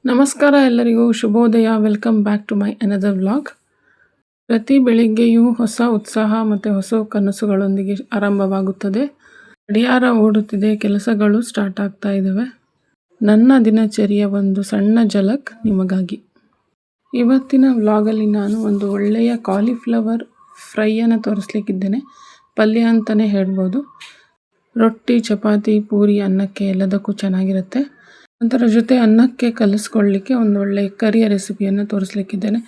ನಮಸ್ಕಾರ ಎಲ್ಲರಿಗೂ ಶುಭೋದಯ. Welcome back to my another vlog. ಪ್ರತಿ ಬೆಳಿಗ್ಗೆಯೂ ಹೊಸ ಉತ್ಸಾಹ ಮತ್ತು ಹೊಸ ಕನಸುಗಳೊಂದಿಗೆ ಆರಂಭವಾಗುತ್ತದೆ. ಗಡಿಯಾರ ಓಡುತ್ತಿದೆ, ಕೆಲಸಗಳು ಸ್ಟಾರ್ಟ್ ಆಗ್ತಾ ಇದ್ದಾವೆ. ನನ್ನ ದಿನಚರಿಯ ಒಂದು ಸಣ್ಣ ಝಲಕ್ ನಿಮಗಾಗಿ. ಇವತ್ತಿನ ವ್ಲಾಗಲ್ಲಿ ನಾನು ಒಂದು ಒಳ್ಳೆಯ ಕಾಲಿಫ್ಲವರ್ ಫ್ರೈಯನ್ನು ತೋರಿಸ್ಲಿಕ್ಕಿದ್ದೇನೆ. ಪಲ್ಯ ಅಂತಲೇ ಹೇಳ್ಬೋದು. ರೊಟ್ಟಿ, ಚಪಾತಿ, ಪೂರಿ, ಅನ್ನಕ್ಕೆ ಎಲ್ಲದಕ್ಕೂ ಚೆನ್ನಾಗಿರುತ್ತೆ. ಅದರ ಜೊತೆ ಅನ್ನಕ್ಕೆ ಕಲಿಸ್ಕೊಳ್ಳಿಕ್ಕೆ ಒಂದು ಒಳ್ಳೆ ಕರಿಯ ರೆಸಿಪಿಯನ್ನು ತೋರಿಸ್ಲಿಕ್ಕಿದ್ದೇನೆ.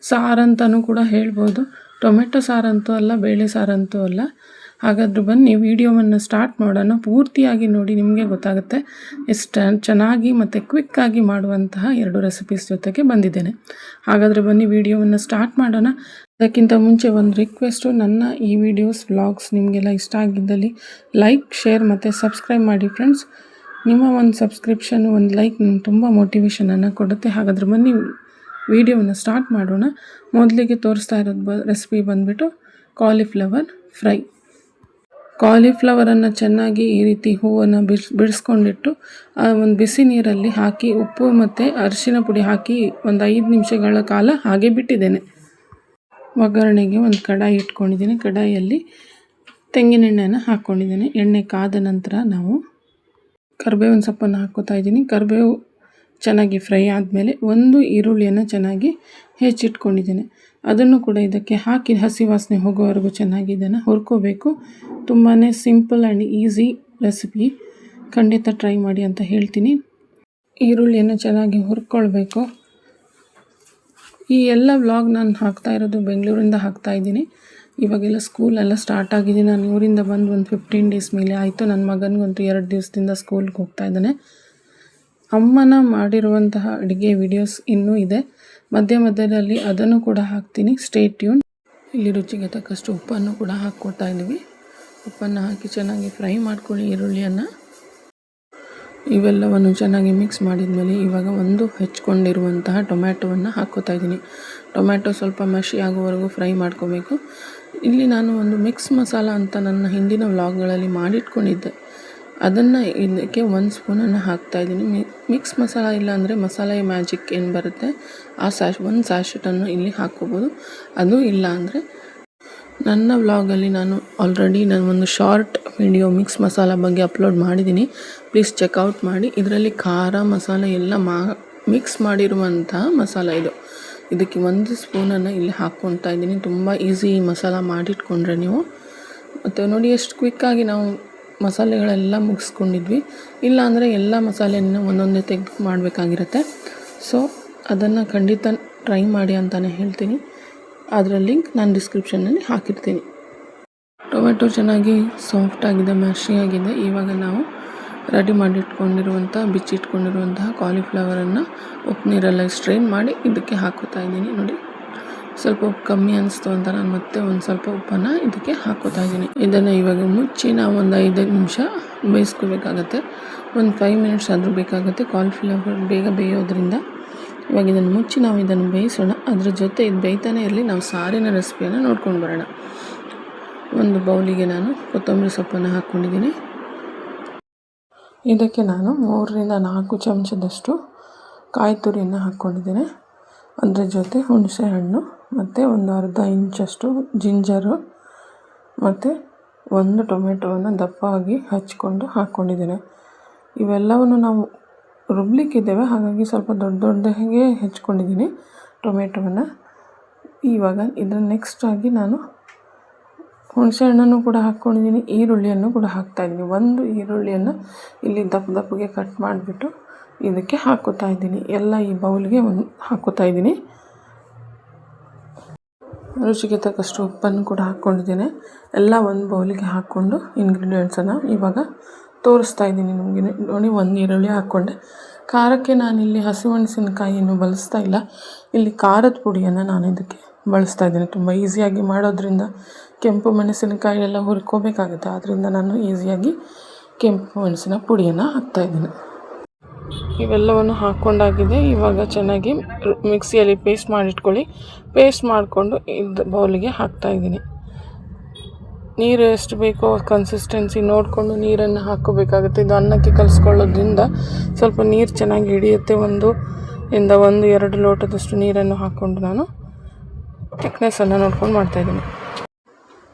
ಸಾರಂತನೂ ಕೂಡ ಹೇಳ್ಬೋದು. ಟೊಮೆಟೊ ಸಾರಂತೂ ಅಲ್ಲ, ಬೇಳೆ ಸಾರಂತೂ ಅಲ್ಲ. ಹಾಗಾದ್ರೆ ಬನ್ನಿ ವಿಡಿಯೋವನ್ನು ಸ್ಟಾರ್ಟ್ ಮಾಡೋಣ. ಪೂರ್ತಿಯಾಗಿ ನೋಡಿ, ನಿಮಗೆ ಗೊತ್ತಾಗುತ್ತೆ ಎಷ್ಟು ಚೆನ್ನಾಗಿ ಮತ್ತು ಕ್ವಿಕ್ಕಾಗಿ ಮಾಡುವಂತಹ 2 ರೆಸಿಪೀಸ್ ಜೊತೆಗೆ ಬಂದಿದ್ದೇನೆ. ಹಾಗಾದರೆ ಬನ್ನಿ ವಿಡಿಯೋವನ್ನು ಸ್ಟಾರ್ಟ್ ಮಾಡೋಣ. ಅದಕ್ಕಿಂತ ಮುಂಚೆ ಒಂದು ರಿಕ್ವೆಸ್ಟು, ನನ್ನ ಈ ವಿಡಿಯೋಸ್ ವ್ಲಾಗ್ಸ್ ನಿಮಗೆಲ್ಲ ಇಷ್ಟ ಆಗಿದ್ದಲ್ಲಿ ಲೈಕ್, ಶೇರ್ ಮತ್ತು ಸಬ್ಸ್ಕ್ರೈಬ್ ಮಾಡಿ ಫ್ರೆಂಡ್ಸ್. ನಿಮ್ಮ ಒಂದು ಸಬ್ಸ್ಕ್ರಿಪ್ಷನ್, ಒಂದು ಲೈಕ್ ನನಗೆ ತುಂಬ ಮೋಟಿವೇಶನನ್ನು ಕೊಡುತ್ತೆ. ಹಾಗಾದರೆ ಬನ್ನಿ ವಿಡಿಯೋವನ್ನು ಸ್ಟಾರ್ಟ್ ಮಾಡೋಣ. ಮೊದಲಿಗೆ ತೋರಿಸ್ತಾ ಇರೋದು ರೆಸಿಪಿ ಬಂದುಬಿಟ್ಟು ಕಾಲಿಫ್ಲವರ್ ಫ್ರೈ. ಕಾಲಿಫ್ಲವರನ್ನು ಚೆನ್ನಾಗಿ ಈ ರೀತಿ ಹೂವನ್ನು ಬಿಡಿಸ್ಕೊಂಡಿಟ್ಟು ಒಂದು ಬಿಸಿ ನೀರಲ್ಲಿ ಹಾಕಿ ಉಪ್ಪು ಮತ್ತು ಅರಿಶಿನ ಪುಡಿ ಹಾಕಿ ಒಂದು 5 ನಿಮಿಷಗಳ ಕಾಲ ಹಾಗೆ ಬಿಟ್ಟಿದ್ದೇನೆ. ಒಗ್ಗರಣೆಗೆ ಒಂದು ಕಡಾಯಿ ಇಟ್ಕೊಂಡಿದ್ದೀನಿ. ಕಡಾಯಿಯಲ್ಲಿ ತೆಂಗಿನೆಣ್ಣೆಯನ್ನು ಹಾಕ್ಕೊಂಡಿದ್ದೇನೆ. ಎಣ್ಣೆ ಕಾದ ನಂತರ ನಾವು ಕರಿಬೇವಿನ ಸೊಪ್ಪನ್ನು ಹಾಕ್ಕೋತಾ ಇದ್ದೀನಿ. ಕರಿಬೇವು ಚೆನ್ನಾಗಿ ಫ್ರೈ ಆದಮೇಲೆ ಒಂದು ಈರುಳ್ಳಿಯನ್ನು ಚೆನ್ನಾಗಿ ಹೆಚ್ಚಿಟ್ಕೊಂಡಿದ್ದೇನೆ. ಅದನ್ನು ಕೂಡ ಇದಕ್ಕೆ ಹಾಕಿ ಹಸಿ ವಾಸನೆ ಹೋಗೋವರೆಗೂ ಚೆನ್ನಾಗಿ ಇದನ್ನು ಹುರ್ಕೋಬೇಕು. ತುಂಬಾ ಸಿಂಪಲ್ ಆ್ಯಂಡ್ ಈಸಿ ರೆಸಿಪಿ. ಖಂಡಿತ ಟ್ರೈ ಮಾಡಿ ಅಂತ ಹೇಳ್ತೀನಿ. ಈರುಳ್ಳಿಯನ್ನು ಚೆನ್ನಾಗಿ ಹುರ್ಕೊಳ್ಬೇಕು. ಈ ಎಲ್ಲ ವ್ಲಾಗ್ ನಾನು ಹಾಕ್ತಾ ಇರೋದು ಬೆಂಗಳೂರಿಂದ ಹಾಕ್ತಾ ಇದ್ದೀನಿ. ಇವಾಗೆಲ್ಲ ಸ್ಕೂಲೆಲ್ಲ ಸ್ಟಾರ್ಟ್ ಆಗಿದೆ. ನಾನು ಊರಿಂದ ಬಂದು ಒಂದು 15 ಡೇಸ್ ಮೇಲೆ ಆಯಿತು. ನನ್ನ ಮಗನಿಗಂತೂ 2 ದಿವಸದಿಂದ ಸ್ಕೂಲ್ಗೆ ಹೋಗ್ತಾ ಇದ್ದಾನೆ. ಅಮ್ಮನ ಮಾಡಿರುವಂತಹ ಅಡುಗೆ ವಿಡಿಯೋಸ್ ಇನ್ನೂ ಇದೆ. ಮಧ್ಯದಲ್ಲಿ ಅದನ್ನು ಕೂಡ ಹಾಕ್ತೀನಿ. Stay tune. ಇಲ್ಲಿ ರುಚಿಗೆ ತಕ್ಕಷ್ಟು ಉಪ್ಪನ್ನು ಕೂಡ ಹಾಕ್ಕೊಳ್ತಾ ಇದ್ದೀವಿ. ಉಪ್ಪನ್ನು ಹಾಕಿ ಚೆನ್ನಾಗಿ ಫ್ರೈ ಮಾಡ್ಕೊಳ್ಳಿ ಈರುಳ್ಳಿಯನ್ನು. ಇವೆಲ್ಲವನ್ನು ಚೆನ್ನಾಗಿ ಮಿಕ್ಸ್ ಮಾಡಿದ ಮೇಲೆ ಇವಾಗ ಒಂದು ಹೆಚ್ಕೊಂಡಿರುವಂತಹ ಟೊಮ್ಯಾಟೊವನ್ನು ಹಾಕ್ಕೋತಾ ಇದ್ದೀನಿ. ಟೊಮ್ಯಾಟೊ ಸ್ವಲ್ಪ ಮಷಿ ಆಗೋವರೆಗೂ ಫ್ರೈ ಮಾಡ್ಕೋಬೇಕು. ಇಲ್ಲಿ ನಾನು ಒಂದು ಮಿಕ್ಸ್ ಮಸಾಲ ಅಂತ ನನ್ನ ಹಿಂದಿನ ವ್ಲಾಗ್ಗಳಲ್ಲಿ ಮಾಡಿಟ್ಕೊಂಡಿದ್ದೆ. ಅದನ್ನು ಇದಕ್ಕೆ 1 ಸ್ಪೂನನ್ನು ಹಾಕ್ತಾಯಿದ್ದೀನಿ. ಮಿಕ್ಸ್ ಮಸಾಲ ಇಲ್ಲ ಅಂದರೆ ಮಸಾಲೆ ಮ್ಯಾಜಿಕ್ ಏನು ಬರುತ್ತೆ ಆ ಒಂದು ಸ್ಯಾಶೆಟನ್ನು ಇಲ್ಲಿ ಹಾಕ್ಕೋಬೋದು. ಅದು ಇಲ್ಲ ಅಂದರೆ ನನ್ನ ವ್ಲಾಗಲ್ಲಿ ನಾನು ಆಲ್ರೆಡಿ ಒಂದು ಶಾರ್ಟ್ ವಿಡಿಯೋ ಮಿಕ್ಸ್ ಮಸಾಲ ಬಗ್ಗೆ ಅಪ್ಲೋಡ್ ಮಾಡಿದ್ದೀನಿ. ಪ್ಲೀಸ್ ಚೆಕ್ಔಟ್ ಮಾಡಿ. ಇದರಲ್ಲಿ ಖಾರ ಮಸಾಲೆ ಎಲ್ಲ ಮಿಕ್ಸ್ ಮಾಡಿರುವಂಥ ಮಸಾಲ ಇದು. ಇದಕ್ಕೆ 1 ಸ್ಪೂನನ್ನು ಇಲ್ಲಿ ಹಾಕ್ಕೊಳ್ತಾ ಇದ್ದೀನಿ. ತುಂಬ ಈಸಿ ಮಸಾಲ ಮಾಡಿಟ್ಕೊಂಡ್ರೆ ನೀವು. ಮತ್ತು ನೋಡಿ ಎಷ್ಟು ಕ್ವಿಕ್ಕಾಗಿ ನಾವು ಮಸಾಲೆಗಳೆಲ್ಲ ಮುಗಿಸ್ಕೊಂಡಿದ್ವಿ. ಇಲ್ಲ ಅಂದರೆ ಎಲ್ಲ ಮಸಾಲೆಯನ್ನು ಒಂದೊಂದೇ ತೆಗೆದು ಮಾಡಬೇಕಾಗಿರುತ್ತೆ. ಸೊ ಅದನ್ನು ಖಂಡಿತ ಟ್ರೈ ಮಾಡಿ ಅಂತಲೇ ಹೇಳ್ತೀನಿ. ಅದರ ಲಿಂಕ್ ನಾನು ಡಿಸ್ಕ್ರಿಪ್ಷನ್ನಲ್ಲಿ ಹಾಕಿರ್ತೀನಿ. ಟೊಮೆಟೊ ಚೆನ್ನಾಗಿ ಸಾಫ್ಟಾಗಿದೆ, ಮ್ಯಾಶಿಯಾಗಿದೆ. ಇವಾಗ ನಾವು ರೆಡಿ ಬಿಚ್ಚಿಟ್ಕೊಂಡಿರುವಂತಹ ಕಾಲಿಫ್ಲವರನ್ನು ಉಪ್ಪು ನೀರೆಲ್ಲ ಸ್ಟ್ರೈನ್ ಮಾಡಿ ಇದಕ್ಕೆ ಹಾಕೋತಾ ಇದ್ದೀನಿ. ನೋಡಿ, ಸ್ವಲ್ಪ ಉಪ್ಪು ಕಮ್ಮಿ ಅನಿಸ್ತು ಅಂತ ನಾನು ಮತ್ತೆ ಒಂದು ಸ್ವಲ್ಪ ಉಪ್ಪನ್ನು ಇದಕ್ಕೆ ಹಾಕೋತಾ ಇದ್ದೀನಿ. ಇದನ್ನು ಇವಾಗ ಮುಚ್ಚಿ ನಾವು ಒಂದು 5 ನಿಮಿಷ ಬೇಯಿಸ್ಕೋಬೇಕಾಗತ್ತೆ. ಒಂದು 5 ಮಿನಿಟ್ಸ್ ಆದರೂ ಬೇಕಾಗುತ್ತೆ. ಕಾಲಿಫ್ಲವರ್ ಬೇಗ ಬೇಯೋದ್ರಿಂದ ಇವಾಗ ಇದನ್ನು ಮುಚ್ಚಿ ನಾವು ಇದನ್ನು ಬೇಯಿಸೋಣ. ಅದ್ರ ಜೊತೆ ಇದು ಬೇಯ್ತಾನೆ ಇರಲಿ, ನಾವು ಸಾರಿನ ರೆಸಿಪಿಯನ್ನು ನೋಡ್ಕೊಂಡು ಬರೋಣ. ಒಂದು ಬೌಲಿಗೆ ನಾನು ಕೊತ್ತಂಬರಿ ಸೊಪ್ಪನ್ನು ಹಾಕ್ಕೊಂಡಿದ್ದೀನಿ. ಇದಕ್ಕೆ ನಾನು 3ರಿಂದ 4 ಚಮಚದಷ್ಟು ಕಾಯಿ ತುರಿಯನ್ನು ಹಾಕ್ಕೊಂಡಿದ್ದೇನೆ. ಅದರ ಜೊತೆ ಹುಣಸೆ ಹಣ್ಣು ಮತ್ತು ಒಂದು ಅರ್ಧ ಇಂಚಷ್ಟು ಜಿಂಜರು ಮತ್ತು ಒಂದು ಟೊಮೆಟೊವನ್ನು ದಪ್ಪವಾಗಿ ಹಚ್ಕೊಂಡು ಹಾಕ್ಕೊಂಡಿದ್ದೇನೆ. ಇವೆಲ್ಲವನ್ನು ನಾವು ರುಬ್ಲಿಕ್ಕಿದ್ದೇವೆ, ಹಾಗಾಗಿ ಸ್ವಲ್ಪ ದೊಡ್ಡದಾಗೆ ಹೆಚ್ಕೊಂಡಿದ್ದೀನಿ ಟೊಮೆಟೊವನ್ನು. ಇವಾಗ ಇದರ ನೆಕ್ಸ್ಟ್ ಆಗಿ ನಾನು ಹುಣಸೆ ಹಣ್ಣನ್ನು ಕೂಡ ಹಾಕ್ಕೊಂಡಿದ್ದೀನಿ. ಈರುಳ್ಳಿಯನ್ನು ಕೂಡ ಹಾಕ್ತಾಯಿದ್ದೀನಿ. ಒಂದು ಈರುಳ್ಳಿಯನ್ನು ಇಲ್ಲಿ ದಪ್ಪಗೆ ಕಟ್ ಮಾಡಿಬಿಟ್ಟು ಇದಕ್ಕೆ ಹಾಕ್ಕೋತಾ ಇದ್ದೀನಿ. ಎಲ್ಲ ಈ ಬೌಲ್ಗೆ ಹಾಕ್ಕೋತಾ ಇದ್ದೀನಿ. ರುಚಿಗೆ ತಕ್ಕಷ್ಟು ಉಪ್ಪನ್ನು ಕೂಡ ಹಾಕ್ಕೊಂಡಿದ್ದೇನೆ. ಎಲ್ಲ ಒಂದು ಬೌಲಿಗೆ ಹಾಕ್ಕೊಂಡು ಇಂಗ್ರೀಡಿಯೆಂಟ್ಸನ್ನು ಇವಾಗ ತೋರಿಸ್ತಾ ಇದ್ದೀನಿ ನಿಮಗೆ. ನೋಡಿ, 1 ಈರುಳ್ಳಿ ಹಾಕ್ಕೊಂಡೆ. ಖಾರಕ್ಕೆ ನಾನಿಲ್ಲಿ ಹಸಿಮೆಣಸಿನಕಾಯಿಯನ್ನು ಬಳಸ್ತಾ ಇಲ್ಲ. ಇಲ್ಲಿ ಖಾರದ ಪುಡಿಯನ್ನು ನಾನು ಇದಕ್ಕೆ ಬಳಸ್ತಾ ಇದ್ದೀನಿ. ತುಂಬ ಈಸಿಯಾಗಿ ಮಾಡೋದ್ರಿಂದ ಕೆಂಪು ಮೆಣಸಿನಕಾಯಿ ಎಲ್ಲ ಹುರ್ಕೋಬೇಕಾಗುತ್ತೆ. ಆದ್ದರಿಂದ ನಾನು ಈಸಿಯಾಗಿ ಕೆಂಪು ಮೆಣಸಿನ ಪುಡಿಯನ್ನು ಹಾಕ್ತಾಯಿದ್ದೀನಿ. ಇವೆಲ್ಲವನ್ನು ಹಾಕ್ಕೊಂಡಾಗಿದೆ. ಇವಾಗ ಚೆನ್ನಾಗಿ ಮಿಕ್ಸಿಯಲ್ಲಿ ಪೇಸ್ಟ್ ಮಾಡಿಟ್ಕೊಳ್ಳಿ. ಪೇಸ್ಟ್ ಮಾಡಿಕೊಂಡು ಇದು ಬೌಲಿಗೆ ಹಾಕ್ತಾಯಿದ್ದೀನಿ. ನೀರು ಎಷ್ಟು ಬೇಕೋ ಕನ್ಸಿಸ್ಟೆನ್ಸಿ ನೋಡಿಕೊಂಡು ನೀರನ್ನು ಹಾಕ್ಕೋಬೇಕಾಗುತ್ತೆ. ಇದು ಅನ್ನಕ್ಕೆ ಕಲಿಸ್ಕೊಳ್ಳೋದ್ರಿಂದ ಸ್ವಲ್ಪ ನೀರು ಚೆನ್ನಾಗಿ ಹಿಡಿಯುತ್ತೆ. ಒಂದು ಇಂದ 1-2 ಲೋಟದಷ್ಟು ನೀರನ್ನು ಹಾಕ್ಕೊಂಡು ನಾನು ಥಿಕ್ನೆಸ್ಸನ್ನು ನೋಡ್ಕೊಂಡು ಮಾಡ್ತಾಯಿದ್ದೀನಿ.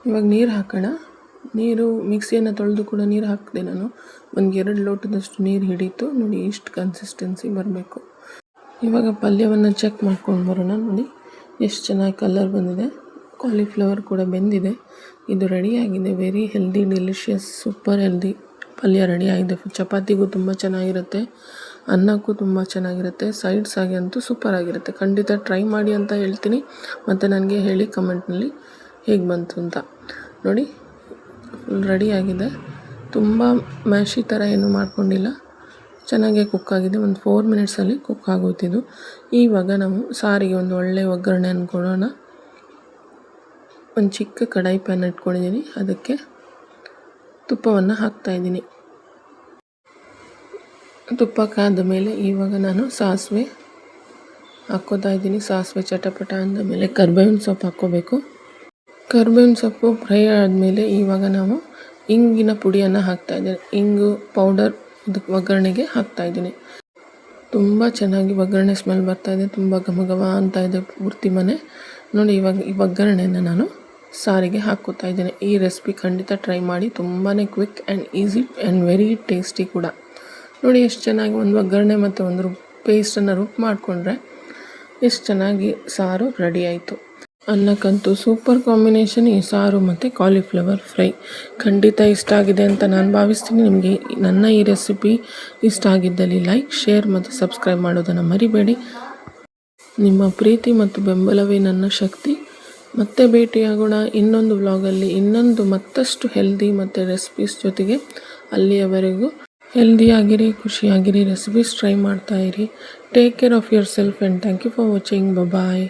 ಇವಾಗ ನೀರು ಹಾಕೋಣ. ನೀರು ಮಿಕ್ಸಿಯನ್ನು ತೊಳೆದು ಕೂಡ ನೀರು ಹಾಕಿದೆ ನಾನು. 1-2 ಲೋಟದಷ್ಟು ನೀರು ಹಿಡಿತು ನೋಡಿ. ಇಷ್ಟು ಕನ್ಸಿಸ್ಟೆನ್ಸಿ ಬರಬೇಕು. ಇವಾಗ ಪಲ್ಯವನ್ನು ಚೆಕ್ ಮಾಡ್ಕೊಂಡು ಬರೋಣ. ನೋಡಿ ಎಷ್ಟು ಚೆನ್ನಾಗಿ ಕಲರ್ ಬಂದಿದೆ. ಕಾಲಿಫ್ಲವರ್ ಕೂಡ ಬೆಂದಿದೆ. ಇದು ರೆಡಿಯಾಗಿದೆ. Very healthy, delicious, super healthy ಪಲ್ಯ ರೆಡಿಯಾಗಿದೆ. ಚಪಾತಿಗೂ ತುಂಬ ಚೆನ್ನಾಗಿರುತ್ತೆ, ಅನ್ನಕ್ಕೂ ತುಂಬ ಚೆನ್ನಾಗಿರುತ್ತೆ, ಸೈಡ್ಸ್ ಆಗಿ ಅಂತೂ ಸೂಪರ್ ಆಗಿರುತ್ತೆ. ಖಂಡಿತ ಟ್ರೈ ಮಾಡಿ ಅಂತ ಹೇಳ್ತೀನಿ. ಮತ್ತು ನನಗೆ ಹೇಳಿ ಕಮೆಂಟ್ನಲ್ಲಿ ಹೇಗೆ ಬಂತು ಅಂತ. ನೋಡಿ ಫುಲ್ ರೆಡಿಯಾಗಿದೆ. ತುಂಬ ಮ್ಯಾಶಿ ಥರ ಏನೂ ಮಾಡ್ಕೊಂಡಿಲ್ಲ, ಚೆನ್ನಾಗೇ ಕುಕ್ ಆಗಿದೆ. ಒಂದು 4 ಮಿನಿಟ್ಸಲ್ಲಿ ಕುಕ್ ಆಗೋಯ್ತಿದ್ದು. ಇವಾಗ ನಾವು ಸಾರಿಗೆ ಒಂದು ಒಳ್ಳೆ ಒಗ್ಗರಣೆ ಕೊಡೋಣ. ಒಂದು ಚಿಕ್ಕ ಕಡಾಯಿ ಪ್ಯಾನ್ ಇಟ್ಕೊಂಡಿದ್ದೀನಿ. ಅದಕ್ಕೆ ತುಪ್ಪವನ್ನು ಹಾಕ್ತಾಯಿದ್ದೀನಿ. ತುಪ್ಪ ಕಾದ ಮೇಲೆ ಇವಾಗ ನಾನು ಸಾಸಿವೆ ಹಾಕ್ಕೋತಾ ಇದ್ದೀನಿ. ಸಾಸಿವೆ ಚಟಪಟ ಅಂದ ಮೇಲೆ ಕರ್ಬೇವಿನ ಸೊಪ್ಪು ಹಾಕ್ಕೋಬೇಕು. ಕರ್ಬೇವಿನ ಸೊಪ್ಪು ಫ್ರೈ ಆದಮೇಲೆ ಇವಾಗ ನಾವು ಇಂಗಿನ ಪುಡಿಯನ್ನು ಹಾಕ್ತಾಯಿದ್ದೀನಿ. ಇಂಗು ಪೌಡರ್ ಇದಕ್ಕೆ ಒಗ್ಗರಣೆಗೆ ಹಾಕ್ತಾಯಿದ್ದೀನಿ. ತುಂಬ ಚೆನ್ನಾಗಿ ಒಗ್ಗರಣೆ ಸ್ಮೆಲ್ ಬರ್ತಾಯಿದೆ. ತುಂಬ ಘಮ ಅಂತ ಇದೆ ಪೂರ್ತಿ ಮನೆ. ನೋಡಿ ಇವಾಗ ಈ ಒಗ್ಗರಣೆಯನ್ನು ನಾನು ಸಾರಿಗೆ ಹಾಕ್ಕೋತಾ ಇದ್ದೀನಿ. ಈ ರೆಸಿಪಿ ಖಂಡಿತ ಟ್ರೈ ಮಾಡಿ. ತುಂಬಾ quick and easy and very tasty ಕೂಡ. ನೋಡಿ ಎಷ್ಟು ಚೆನ್ನಾಗಿ ಒಂದು ಒಗ್ಗರಣೆ ಮತ್ತು ಒಂದು ಪೇಸ್ಟನ್ನು ರುಬ್ಬಿ ಮಾಡಿಕೊಂಡ್ರೆ ಎಷ್ಟು ಚೆನ್ನಾಗಿ ಸಾರು ರೆಡಿ ಆಯಿತು. ಅನ್ನಕ್ಕಂತೂ ಸೂಪರ್ ಕಾಂಬಿನೇಷನ್ ಈ ಸಾರು ಮತ್ತು ಕಾಲಿಫ್ಲವರ್ ಫ್ರೈ. ಖಂಡಿತ ಇಷ್ಟ ಆಗಿದೆ ಅಂತ ನಾನು ಭಾವಿಸ್ತೀನಿ. ನಿಮಗೆ ನನ್ನ ಈ ರೆಸಿಪಿ ಇಷ್ಟ ಆಗಿದ್ದಲ್ಲಿ ಲೈಕ್, ಶೇರ್ ಮತ್ತು ಸಬ್ಸ್ಕ್ರೈಬ್ ಮಾಡೋದನ್ನು ಮರಿಬೇಡಿ. ನಿಮ್ಮ ಪ್ರೀತಿ ಮತ್ತು ಬೆಂಬಲವೇ ನನ್ನ ಶಕ್ತಿ. ಮತ್ತೆ ಭೇಟಿಯಾಗೋಣ ಇನ್ನೊಂದು ವ್ಲಾಗಲ್ಲಿ ಇನ್ನೊಂದು ಮತ್ತಷ್ಟು ಹೆಲ್ದಿ ಮತ್ತು ರೆಸಿಪೀಸ್ ಜೊತೆಗೆ. ಅಲ್ಲಿಯವರೆಗೂ ಹೆಲ್ದಿಯಾಗಿರಿ, ಖುಷಿಯಾಗಿರಿ, ರೆಸಿಪೀಸ್ ಟ್ರೈ ಮಾಡ್ತಾಯಿರಿ. Take care of yourself and thank you for watching. Bye.